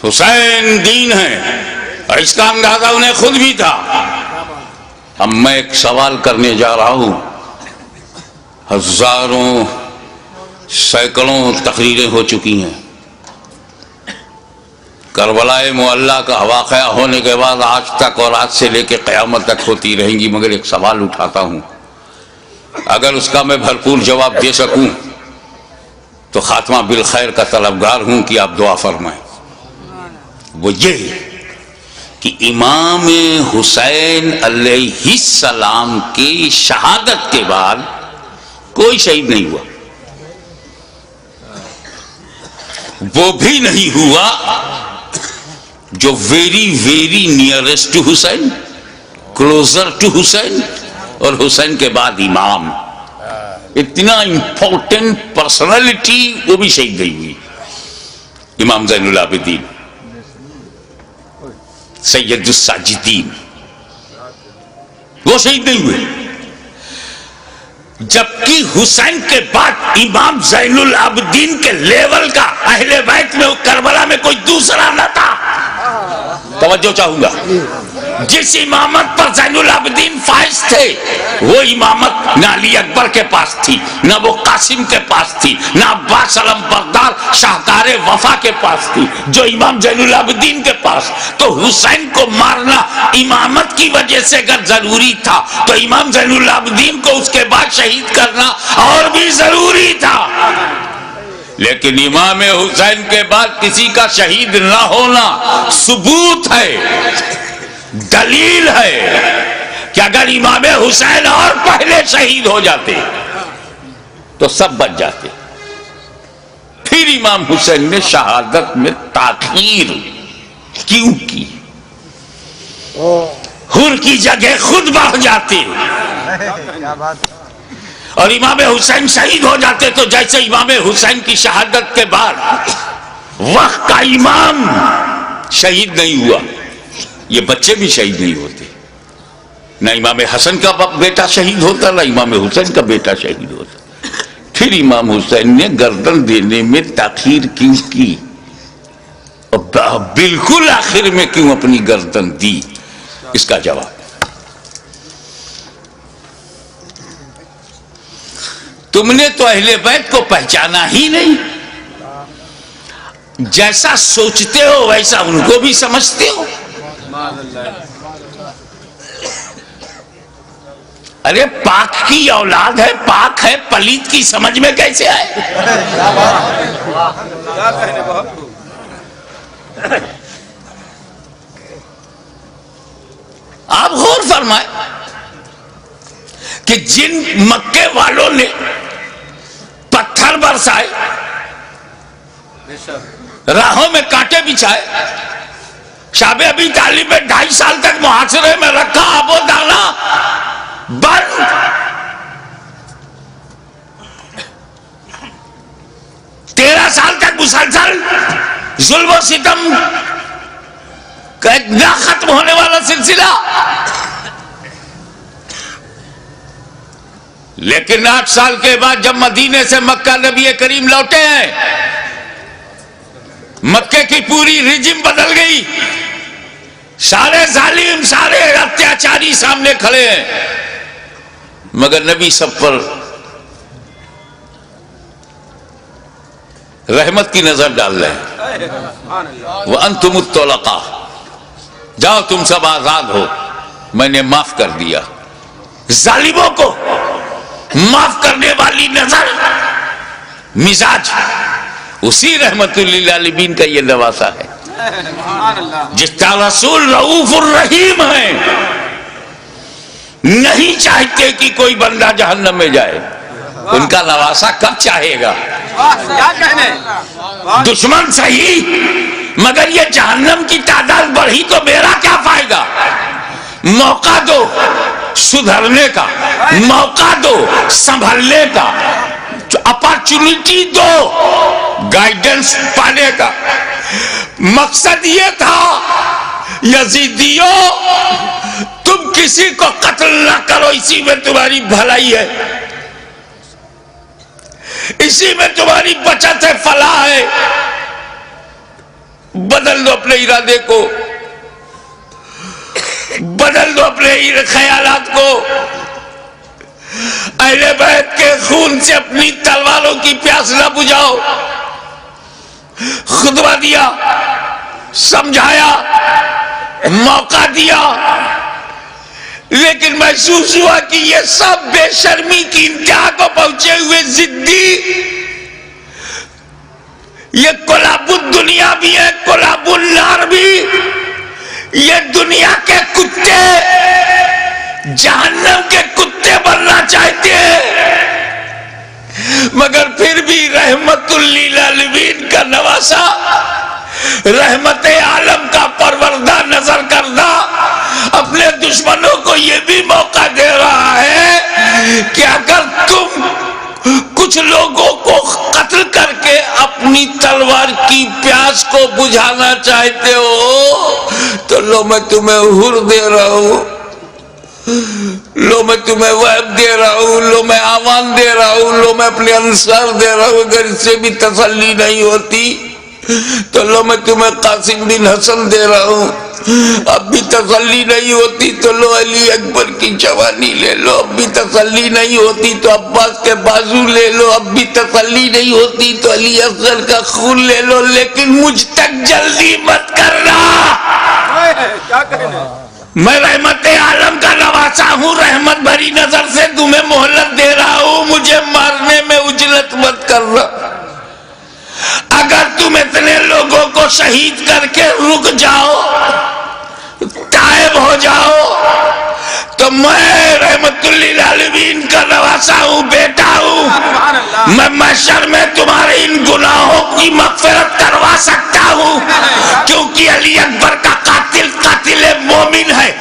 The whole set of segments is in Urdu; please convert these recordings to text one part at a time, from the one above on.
حسین دین ہے، اور اس کا اندازہ انہیں خود بھی تھا۔ اب میں ایک سوال کرنے جا رہا ہوں، ہزاروں سینکڑوں تقریریں ہو چکی ہیں، کربلا معلی کا واقعہ ہونے کے بعد آج تک اور آج سے لے کے قیامت تک ہوتی رہیں گی، مگر ایک سوال اٹھاتا ہوں، اگر اس کا میں بھرپور جواب دے سکوں تو خاتمہ بالخیر کا طلبگار ہوں کہ آپ دعا فرمائیں۔ وہ یہ کہ امام حسین علیہ السلام کی شہادت کے بعد کوئی شہید نہیں ہوا، وہ بھی نہیں ہوا جو very nearest to Hussain, closer to Hussain, اور حسین کے بعد امام، اتنا امپورٹنٹ پرسنالٹی وہ بھی شہید نہیں ہوئی۔ امام زین العابدین، سید الساجدین، وہ شہید نہیں ہوئے، جبکہ حسین کے بعد امام زین العابدین کے لیول کا اہل بیت میں کربلا میں کوئی دوسرا نہ تھا۔ توجہ چاہوں گا، جس امامت پر زین العابدین فائز تھے وہ امامت نہ علی اکبر کے پاس تھی، نہ وہ قاسم کے پاس تھی، نہ عباس علم بردار شاہکار وفا کے پاس تھی، جو امام زین العابدین کے پاس۔ تو حسین کو مارنا امامت کی وجہ سے اگر ضروری تھا تو امام زین العابدین کو اس کے بعد شہید کرنا اور بھی ضروری تھا۔ لیکن امام حسین کے بعد کسی کا شہید نہ ہونا ثبوت ہے، دلیل ہے کہ اگر امام حسین اور پہلے شہید ہو جاتے تو سب بچ جاتے۔ پھر امام حسین نے شہادت میں تاخیر کیوں کی؟ حر کی جگہ خود بڑھ جاتے، اور امام حسین شہید ہو جاتے تو جیسے امام حسین کی شہادت کے بعد وقت کا امام شہید نہیں ہوا، یہ بچے بھی شہید نہیں ہوتے، نہ امام حسن کا بیٹا شہید ہوتا نہ امام حسین کا بیٹا شہید ہوتا۔ پھر امام حسین نے گردن دینے میں تاخیر کیوں کی، اور بالکل آخر میں کیوں اپنی گردن دی؟ اس کا جواب تم نے تو اہل بیت کو پہچانا ہی نہیں، جیسا سوچتے ہو ویسا ان کو بھی سمجھتے ہو۔ ارے پاک کی اولاد ہے، پاک ہے، پلیت کی سمجھ میں کیسے آئے؟ آپ غور فرمائیں کہ جن مکے والوں نے پتھر برسائے، راہوں میں کانٹے بچھائے، شاب ابی طالب میں 2.5 سال تک محاصرے میں رکھا، آب و دانا بند، 13 سال تک مسلسل ظلم و ستم کا ایک نہ ختم ہونے والا سلسلہ۔ لیکن 8 سال کے بعد جب مدینے سے مکہ نبی کریم لوٹے ہیں، مکے کی پوری ریجم بدل گئی، سارے ظالم، سارے اتیاچاری سامنے کھڑے ہیں، مگر نبی سب پر رحمت کی نظر ڈال رہے ہیں۔ وَأَنْتُمُ الطُّلَقَاءُ، جاؤ تم سب آزاد ہو، میں نے معاف کر دیا۔ ظالموں کو معاف کرنے والی نظر، مزاج، اسی رحمت للعالمین کا یہ نواسا ہے، جس کا رسول رؤوف الرحیم ہے، نہیں چاہتے کہ کوئی بندہ جہنم میں جائے، ان کا نواسا کب چاہے گا؟ دشمن صحیح، مگر یہ جہنم کی تعداد بڑھی تو میرا کیا فائدہ؟ موقع دو سدھرنے کا، موقع دو سنبھلنے کا، اپارچونٹی دو گائیڈنس پانے کا۔ مقصد یہ تھا یزیدیوں تم کسی کو قتل نہ کرو، اسی میں تمہاری بھلائی ہے۔ اسی میں تمہاری بچت ہے، فلاح ہے۔ بدل دو اپنے ارادے کو، بدل دو اپنے خیالات کو۔ اہل بیت کے خون سے اپنی تلواروں کی پیاس نہ بجھاؤ۔ خطبہ دیا، سمجھایا، موقع دیا، لیکن محسوس ہوا کہ یہ سب بے شرمی کی انتہا کو پہنچے ہوئے ضدی، یہ کلاب الدنیا بھی ہے، کلاب النار بھی، یہ دنیا کے کتے جہنم کے کتے بننا چاہتے ہیں، مگر پھر بھی رحمت للعالمین کا نواسا، رحمت عالم کا پروردہ نظر کردہ اپنے دشمنوں کو یہ بھی موقع دے رہا ہے کہ اگر تم کچھ لوگوں کو قتل کر کے اپنی تلوار کی پیاس کو بجھانا چاہتے ہو تو لو میں تمہیں حر دے رہا ہوں، لو میں تمہیں وہب دے رہا ہوں، لو میں آمان دے رہا ہوں، لو میں اپنے انصار دے رہا ہوں۔ اگر اس سے بھی تسلی نہیں ہوتی تو لو میں تمہیں قاسم بن حسن دے رہا ہوں، اب بھی تسلی نہیں ہوتی تو لو علی اکبر کی جوانی لے لو، اب بھی تسلی نہیں ہوتی تو عباس کے بازو لے لو، اب بھی تسلی نہیں ہوتی تو علی اصغر کا خون لے لو، لیکن مجھ تک جلدی مت کرنا۔ میں رحمت عالم کا نواسا ہوں، رحمت بھری نظر سے تمہیں مہلت دے رہا ہوں، مجھے مارنے میں اجلت مت کرنا۔ اگر تم اتنے لوگوں کو شہید کر کے رک جاؤ، تائب ہو جاؤ، تو میں رحمت للعالمین کا نواسا ہوں، بیٹا ہوں، میں محشر میں تمہارے ان گناہوں کی مغفرت کروا سکتا ہوں، کیونکہ علی اکبر کا قاتل قاتل مومن ہے،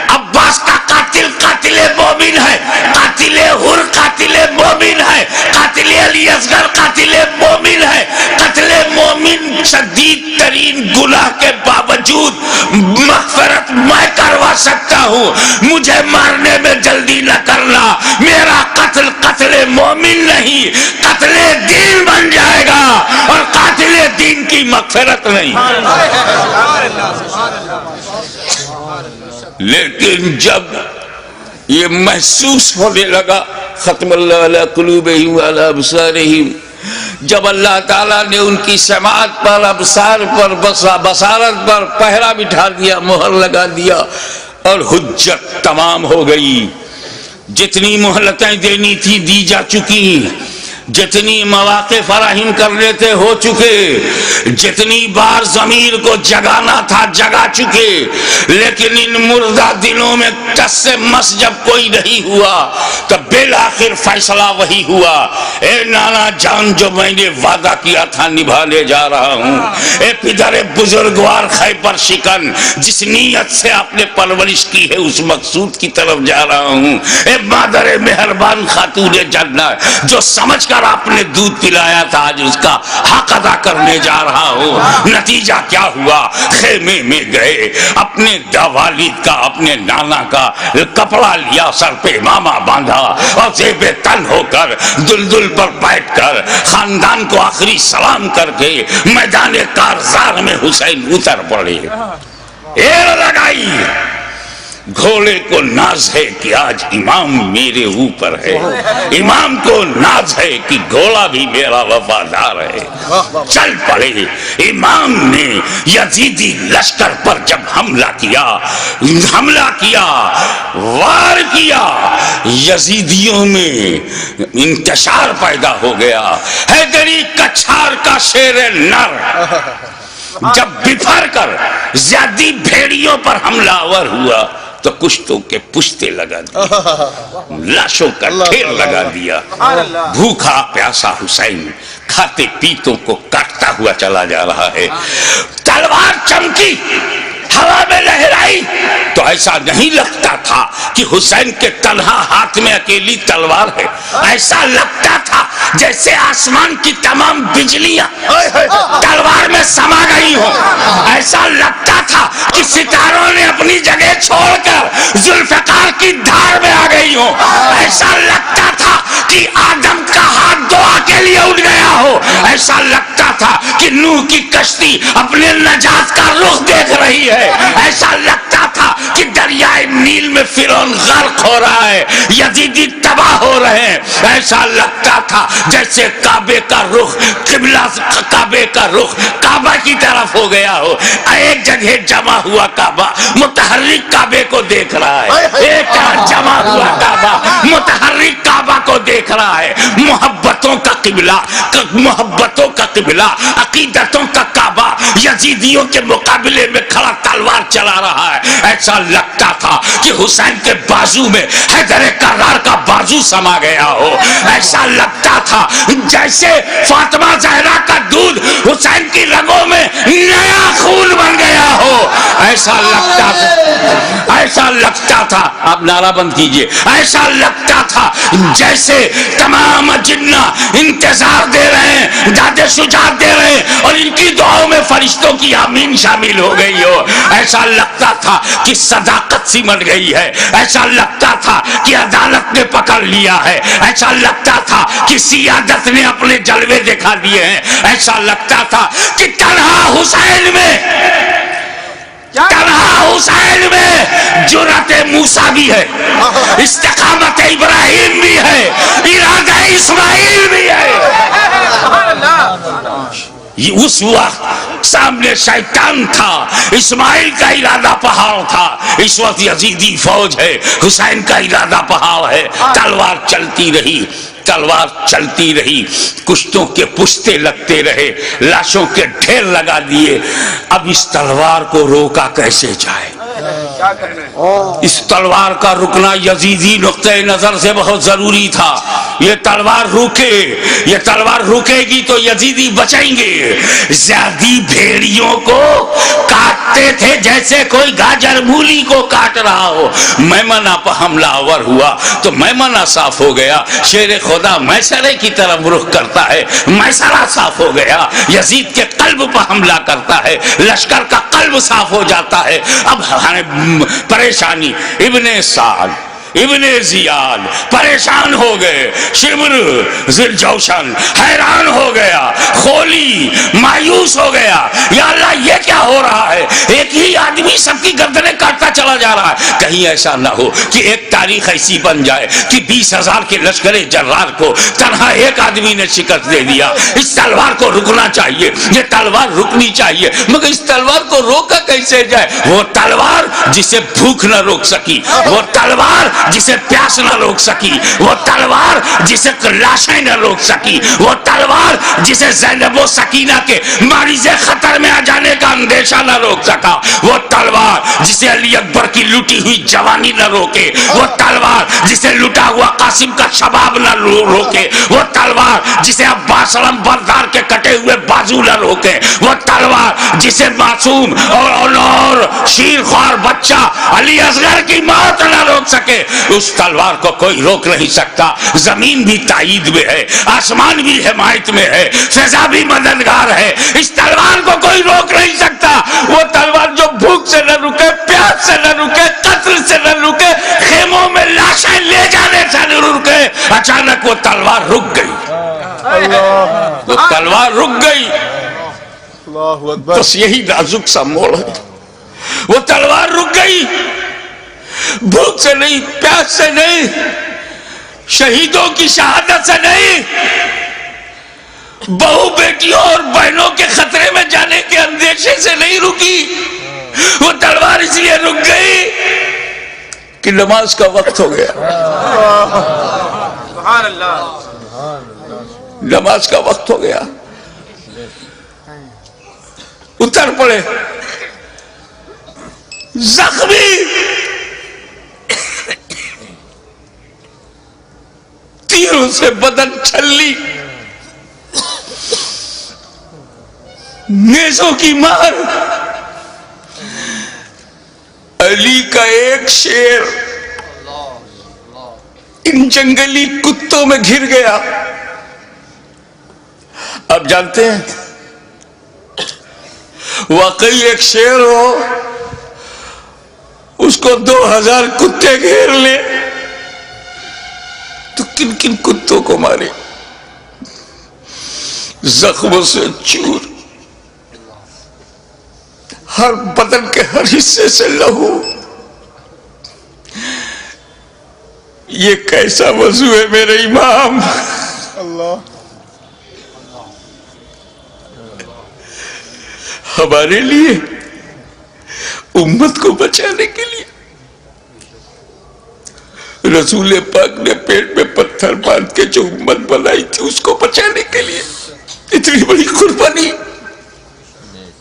عباس کا قاتل قاتل مومن ہے، قاتل حر قاتل مومن ہے، قاتل علی اصغر قاتل مومن ہے۔ قتل مومن شدید ترین گناہ کے باوجود مغفرت میں کروا سکتا ہوں، مجھے مارنے میں جلدی نہ کرنا، میرا قتل قتل مومن نہیں قتل دین بن جائے گا، اور قاتل دین کی مغفرت نہیں۔ لیکن جب یہ محسوس ہونے لگا، ختم اللہ علی قلوبہم وعلی ابصارہم، جب اللہ تعالیٰ نے ان کی سماعت پر، ابصار پر، بصارت پر پہرا بٹھا دیا، مہر لگا دیا، اور حجت تمام ہو گئی، جتنی مہلتیں دینی تھی دی جا چکی، جتنی مواقع فراہم کرنے تھے ہو چکے، جتنی بار ضمیر کو جگانا تھا جگا چکے، لیکن ان مردہ دلوں میں ٹس سے مس جب کوئی نہیں ہوا تب بالآخر فیصلہ وہی ہوا، اے نانا جان جو میں نے وعدہ کیا تھا نبھانے جا رہا ہوں، اے پدر بزرگوار خیبر شکن جس نیت سے آپ نے پرورش کی ہے اس مقصود کی طرف جا رہا ہوں، اے مادر مہربان خاتون جنت جو سمجھ کر آپ نے دودھ پلایا تھا آج اس کا حق ادا کرنے جا رہا ہوں۔ نتیجہ کیا ہوا؟ خیمے میں گئے، اپنے والد کا اپنے نانا کا کپڑا لیا، سر پہ امامہ باندھا، اور زیب تن ہو کر دلدل پر بیٹھ کر خاندان کو آخری سلام کر کے میدان کارزار میں حسین اتر پڑے، ایر لگائی۔ گھوڑے کو ناز ہے کہ آج امام میرے اوپر ہے، امام کو ناز ہے کہ گھوڑا بھی میرا وفادار ہے۔ چل پڑے، امام نے یزیدی لشکر پر جب حملہ کیا، وار کیا، یزیدیوں میں انتشار پیدا ہو گیا۔ حیدری کچھار کا شیر نر جب بفر کر زیادی بھیڑیوں پر حملہ آور ہوا تو کشتوں کے پشتے لگا دیا، لاشوں کا ڈھیر لگا دیا۔ بھوکا پیاسا حسین کھاتے پیتوں کو کاٹتا ہوا چلا جا رہا ہے، تلوار چمکی، ہوا میں لہرائی تو ایسا نہیں لگتا تھا کہ حسین کے تنہا ہاتھ میں اکیلی تلوار ہے، ایسا لگتا تھا جیسے آسمان کی تمام بجلیاں تلوار میں سما گئی ہوں، ایسا لگتا تھا کہ ستاروں نے اپنی جگہ چھوڑ کر ذوالفقار کی دھار میں آ گئی ہوں، ایسا لگتا تھا کہ آدم کا ہاتھ دعا کے لیے اٹھ گیا ہو. ایسا لگتا تھا کہ نوح کی کشتی اپنے نجات کا رخ دیکھ رہی ہے. ایسا لگتا تھا کہ دریائے نیل میں فرعون غرق ہو رہا ہے, یزیدی تباہ ہو رہے ہیں. ایسا لگتا تھا جیسے کعبے کا رخ قبلہ, کعبے کا رخ کعبہ کی طرف ہو گیا ہو. ایک جگہ جمع ہوا کعبہ متحرک کعبے کو دیکھ رہا ہے. ایک جمع ہوا کعبہ متحرک کعبہ کو دیکھ رہا ہے. محبتوں کا قبلہ, محبتوں کا قبلہ, عقیدتوں کا کعبہ یزیدیوں کے مقابلے میں کھڑا تلوار چلا رہا ہے. ایسا لگتا تھا کہ حسین کے بازو میں حیدر کرار کا بازو سما گیا ہو. ایسا لگتا تھا جیسے فاطمہ زہرا کا دودھ حسین کی رگوں میں نیا خون بن گیا ہو. ایسا لگتا تھا, ایسا لگتا تھا, آپ نعرہ بند کیجئے, ایسا لگتا تھا جیسے تمام جنہ انتظار دے رہے ہیں, داد شجاعت دے رہے ہیں, اور ان کی دعاؤں میں فرشتوں کی آمین شامل ہو گئی ہو. ایسا لگتا تھا کہ صداقت سمٹ گئی ہے. ایسا لگتا تھا کہ عدالت نے پکڑ لیا ہے. ایسا لگتا تھا کہ سیادت نے اپنے جلوے دکھا دیے ہیں. ایسا لگتا تھا کہ تنہا حسین میں, تنہا حسین میں جرأت موسیٰ بھی ہے, استقامت ابراہیم بھی ہے, ارادہ اسماعیل بھی ہے. اس وقت سامنے شیطان تھا, اسماعیل کا ارادہ پہاڑ تھا. اس وقت یزیدی فوج ہے, حسین کا ارادہ پہاڑ ہے. تلوار چلتی رہی, تلوار چلتی رہی, کشتوں کے پشتے لگتے رہے, لاشوں کے ڈھیر لگا دیے. اب اس تلوار کو روکا کیسے جائے؟ اس تلوار کا رکنا یزیدی نقطہ نظر سے بہت ضروری تھا. یہ تلوار روکے, یہ تلوار رکے گی تو یزیدی بچیں گے. زیادی بھیڑیوں کو کاٹتے تھے جیسے کوئی گاجر مولی کو کاٹ رہا ہو. میمنہ پر حملہ آور ہوا تو میمنہ صاف ہو گیا. شیر خدا میسرے کی طرف رخ کرتا ہے, میسرہ صاف ہو گیا. یزید کے قلب پر حملہ کرتا ہے, لشکر کا قلب صاف ہو جاتا ہے. اب پریشانی, ابن سعد, ابن زیاد پریشان ہو گئے, شمر ذوالجوشن حیران ہو گیا, خولی مایوس ہو گیا. یا اللہ یہ کیا ہو رہا ہے؟ ایک ہی آدمی سب کی گردنیں کاٹتا چلا جا رہا ہے. کہیں ایسا نہ ہو کہ ایک تاریخ ایسی بن جائے کہ 20,000 کے لشکر جرار کو تنہا ایک آدمی نے شکست دے دیا. اس تلوار کو رکنا چاہیے, یہ تلوار رکنی چاہیے. مگر اس تلوار کو روکا کیسے جائے؟ وہ تلوار جسے بھوک نہ روک سکی, وہ تلوار جسے پیاس نہ روک سکی, وہ تلوار جسے لاشیں نہ روک سکی, وہ تلوار جسے زینب و سکینہ کے معرض خطر میں آ جانے کا اندیشہ نہ روک سکا, وہ تلوار جسے علی اکبر کی لٹی ہوئی جوانی نہ روکے, وہ تلوار جسے لٹا ہوا قاسم کا شباب نہ روکے, وہ تلوار جسے عباس علم بردار کے کٹے ہوئے بازو نہ روکے, وہ تلوار جسے معصوم اور شیر خوار بچہ علی اصغر کی موت نہ روک سکے. اس تلوار کو کوئی روک نہیں سکتا. زمین بھی تائید میں ہے, آسمان بھی حمایت میں ہے, فضا بھی مددگار ہے. اس تلوار کو کوئی روک نہیں سکتا. وہ تلوار جو بھوک سے نہ رکے, پیاس سے نہ رکے, قتل سے نہ رکے, خیموں میں لاشیں لے جانے سے نہ رکے. اچانک وہ تلوار رک گئی, وہ تلوار رک گئی. بس یہی نازک سا موڑ ہے. وہ تلوار رک گئی, بھوک سے نہیں, پیاس سے نہیں, شہیدوں کی شہادت سے نہیں, بہو بیٹیوں اور بہنوں کے خطرے میں جانے کے اندیشے سے نہیں رکی. وہ تلوار اس لیے رک گئی کہ نماز کا وقت ہو گیا. نماز کا وقت ہو گیا. اتر پڑے زخمی, تیروں سے بدن چھلی, نیزوں کی مار. علی کا ایک شیر ان جنگلی کتوں میں گھر گیا. آپ جانتے ہیں واقعی ایک شیر ہو, اس کو 2000 کتے گھیر لے تو کن کن کتوں کو مارے. زخموں سے چور، ہر بدن کے ہر حصے سے لہو. یہ کیسا وضو ہے میرے امام؟ ہمارے لیے، امت کو بچانے کے لیے رسول پاک نے پیٹ میں پتھر باندھ کے جو امت بنائی تھی اس کو بچانے کے لیے اتنی بڑی قربانی.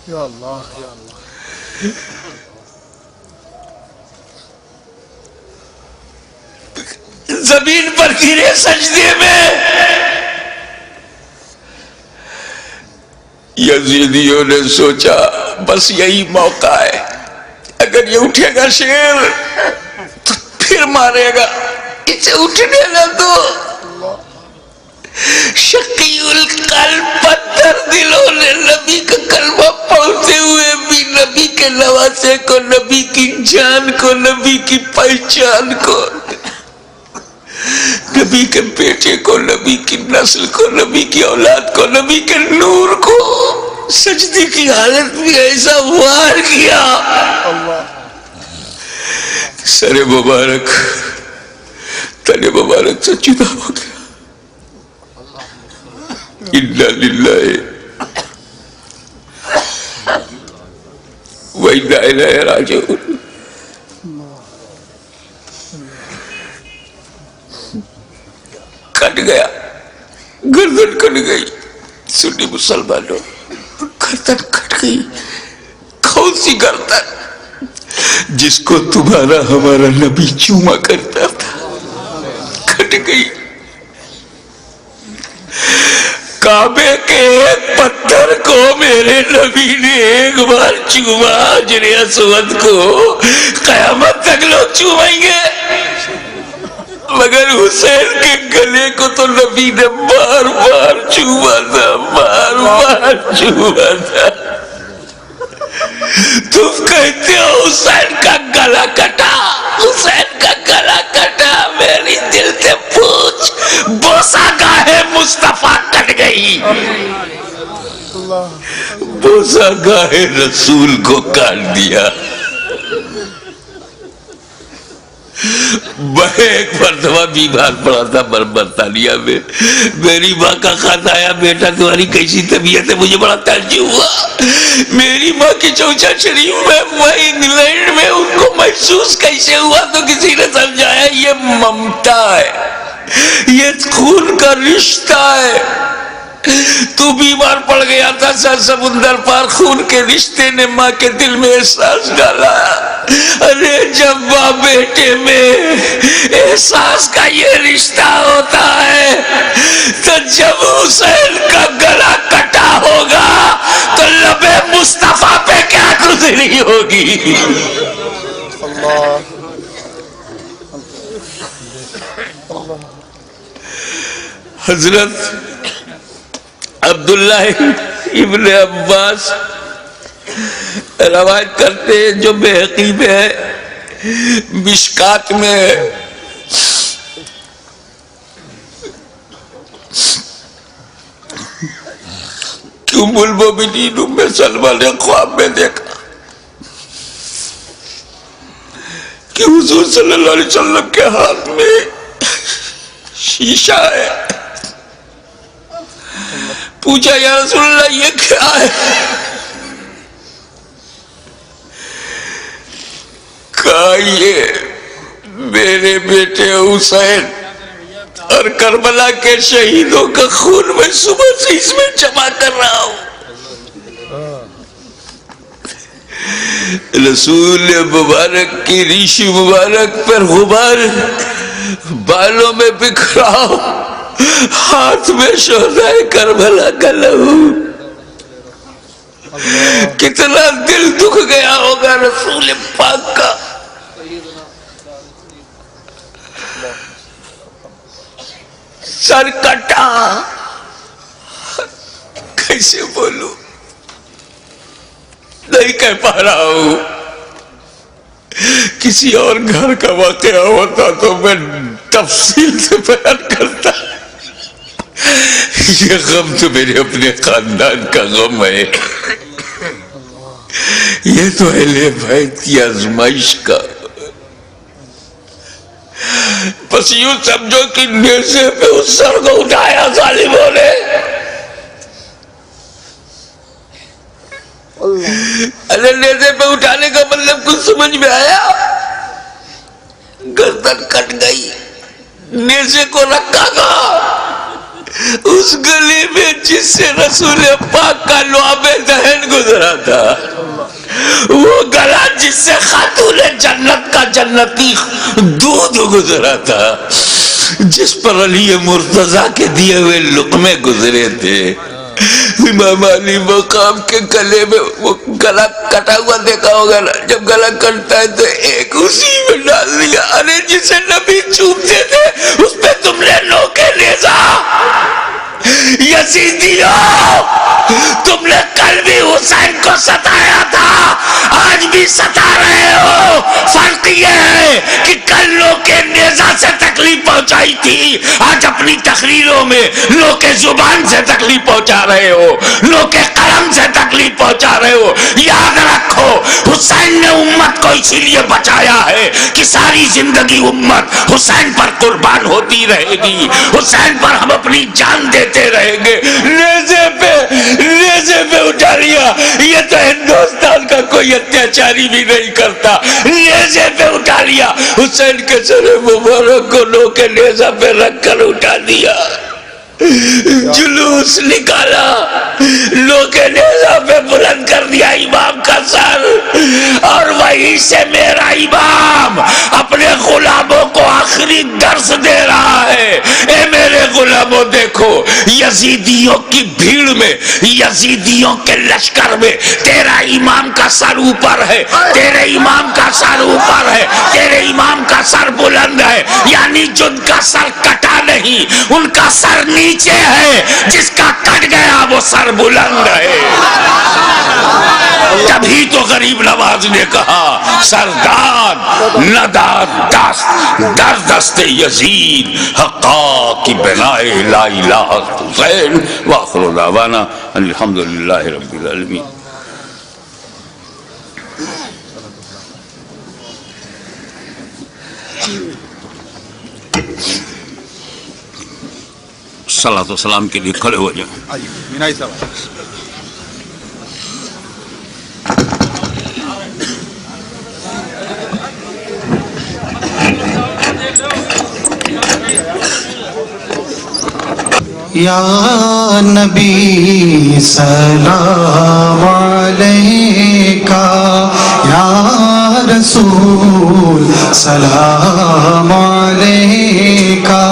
یا اللہ یا اللہ. زمین پر گرے سجدے میں. یزیدیوں نے سوچا بس یہی موقع ہے، اگر یہ اٹھے گا شیر تو پھر مارے گا، اسے اٹھنے نہ دو. شقی القلب پتھر دلوں نے نبی کا کلمہ پڑھتے ہوئے بھی نبی کے نواسے کو، نبی کی جان کو، نبی کی پہچان کو، نبی کے بیٹے کو، نبی کی نسل کو، نبی کی اولاد کو، نبی کے نور کو سجدے کی حالت میں ایسا وار کیا سر مبارک تن مبارک سے جدا ہو گیا. انا للہ و انا الیہ راجعون. کٹ گیا، گردن کٹ گئی. سنی مسلمانوں، گردن کٹ گئی. کون سی گردن؟ جس کو تمہارا ہمارا نبی چوما کرتا تھا، کٹ گئی. کعبے کے ایک پتھر کو میرے نبی نے ایک بار چوما، حجر اسود کو قیامت تک لوگ چومیں گے، مگر حسین کے گلے کو تو نبی نے بار بار چوما تھا، بار بار چوما تھا. تم کہتے ہو حسین کا گلا کٹا، حسین کا گلا کٹا. میری دل سے پوچھ، بوسہ گاہ مصطفیٰ کٹ گئی، بوسہ گاہ رسول کو کاٹ دیا. میں ایک مرتبہ بیمار پڑا تھا برطانیہ میں. میری ماں کا خط آیا، بیٹا تمہاری کیسی طبیعت ہے؟ مجھے بڑا تعجب ہوا. میری ماں کی چوچا شریف میں، وہ انگلینڈ میں، ان کو محسوس کیسے ہوا؟ تو کسی نے سمجھایا یہ ممتا ہے، یہ خون کا رشتہ ہے. تو بیمار پڑ گیا تھا، سر سمندر پار خون کے رشتے نے ماں کے دل میں احساس ڈالا. ارے جب ماں بیٹے میں احساس کا یہ رشتہ ہوتا ہے تو جب حسین کا گلا کٹا ہوگا تو لبِ مصطفیٰ پہ کیا گزری ہوگی. حضرت عبداللہ ابن عباس روایت کرتے ہیں، جو بحقی میں ہے، مشکات میں ہے، کہ ام المومنین ام سلمہ نے خواب میں دیکھا کہ حضور صلی اللہ علیہ وسلم کے ہاتھ میں شیشہ ہے. پوچھا یا رسول اللہ یہ کیا ہے؟ کہا یہ میرے بیٹے حسین اور کربلا کے شہیدوں کا خون میں صبح سے اس میں جمع کر رہا ہوں. رسول مبارک کی ریشی مبارک پر غبار بالوں میں بکھرا، ہاتھ میں شہدائے کربلا کا لہو. کتنا دل دکھ گیا ہوگا رسول پاک کا. سر کٹا، کیسے بولوں، نہیں کہہ پا رہا ہوں. کسی اور گھر کا واقعہ ہوتا تو میں تفصیل سے بیان کرتا. یہ غم تو میرے اپنے خاندان کا غم ہے، یہ تو اہل بیت کی آزمائش کا. بس یوں سمجھو کہ نیزے پہ اس سر کو اٹھایا ظالموں نے. نیزے پہ اٹھانے کا مطلب کچھ سمجھ میں آیا؟ گردن کٹ گئی، نیزے کو رکھا گا اس گلی میں جس سے رسول پاک کا لعاب دہن گزرا تھا، وہ گلا جس سے خاتون جنت کا جنتی دودھ گزرا تھا، جس پر علی مرتضیٰ کے دیے ہوئے لقمے گزرے تھے. امام علی مقام کے گلے میں وہ گلا کٹا ہوا دیکھا ہوگا نا، جب گلا کٹتا ہے تو ایک اسی میں ڈال دیا. ارے جسے نبی چومتے تھے اس پہ تم نے نوکے نیزا. یزیدیوں، تم نے کل بھی حسین کو ستایا تھا، آج بھی ستا رہے ہو. فرق یہ ہے کہ کل نوکے نیزا سے تکلیف پہنچائی تھی، آج اپنی تقریروں میں نوکے زبان سے تکلیف پہنچا رہے ہو، نوکے قلم سے تکلیف پہنچا رہے ہو. یاد رکھو حسین نے امت کو اسی لیے بچایا ہے کہ ساری زندگی امت حسین پر قربان ہوتی رہے گی، حسین پر ہم اپنی جان دیتے رہیں گے. نیزے پہ اٹھا لیا، یہ تو ہندوستان کا کوئی اتیاچاری بھی نہیں کرتا. نیزے پہ اٹھا لیا، حسین کے سر مبارک کو نوکے نیزہ پہ رکھ کر اٹھا دیا. جلوس نکالا، نوکے نیزہ پہ بلند کر دیا امام کا سر، اور وہیں سے میرا امام اپنے غلاموں کو آخری درس دے رہا ہے. اے میرے غلاموں، دیکھو یزیدیوں کی بھیڑ میں، یزیدیوں کے لشکر میں تیرا امام کا سر اوپر ہے، تیرے امام کا سر اوپر ہے، تیرے امام کا سر بلند ہے. یعنی جن کا سر کٹا نہیں، ان کا سر نیچے ہے، جس کا کٹ گیا وہ سر بلند ہے. تبھی تو غریب نواز نے کہا سرداد نداد دست در دست یزید حقا کی بنائے لا الہ حسین. وآخر دعوانا الحمدللہ رب العالمین. صلاۃ و سلام کے لیے کھڑے ہو جائیں. مینائی صاحب یا نبی سلام علیکہ، یا رسول سلام علیکہ،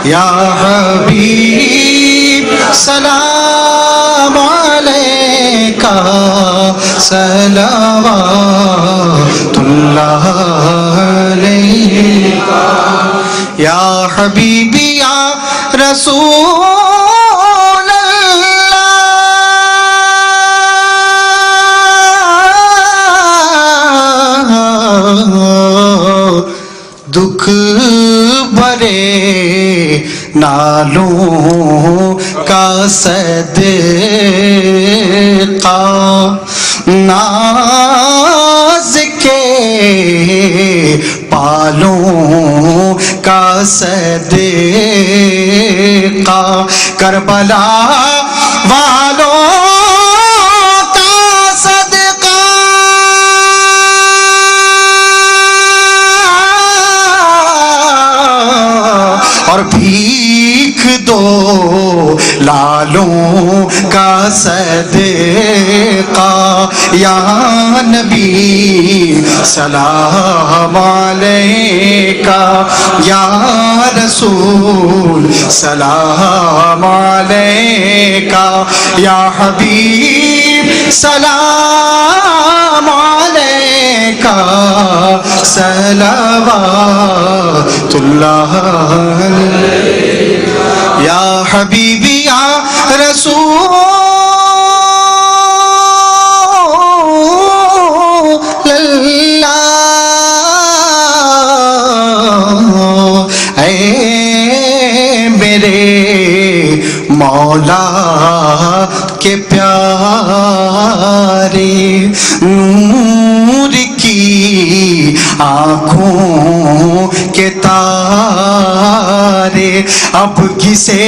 یا حبیب سلام علیکہ، صلوات اللہ علیکہ، یا حبیبی یا رسول دکھ بھرے نالوں کا صدقہ، ناز کے پالوں کا صدقہ، کربلا والوں کا صدقہ، اور بھیک دو لالوں کا صدقہ. یا نبی سلام علیکہ، یا رسول سلام علیکہ، یا حبیب سلام علیکہ، صلوات اللہ علیکہ، یا حبیبی یا رسول اللہ. اے میرے مولا مولا کے پیارے نور کی آنکھوں کے تارے اب کسے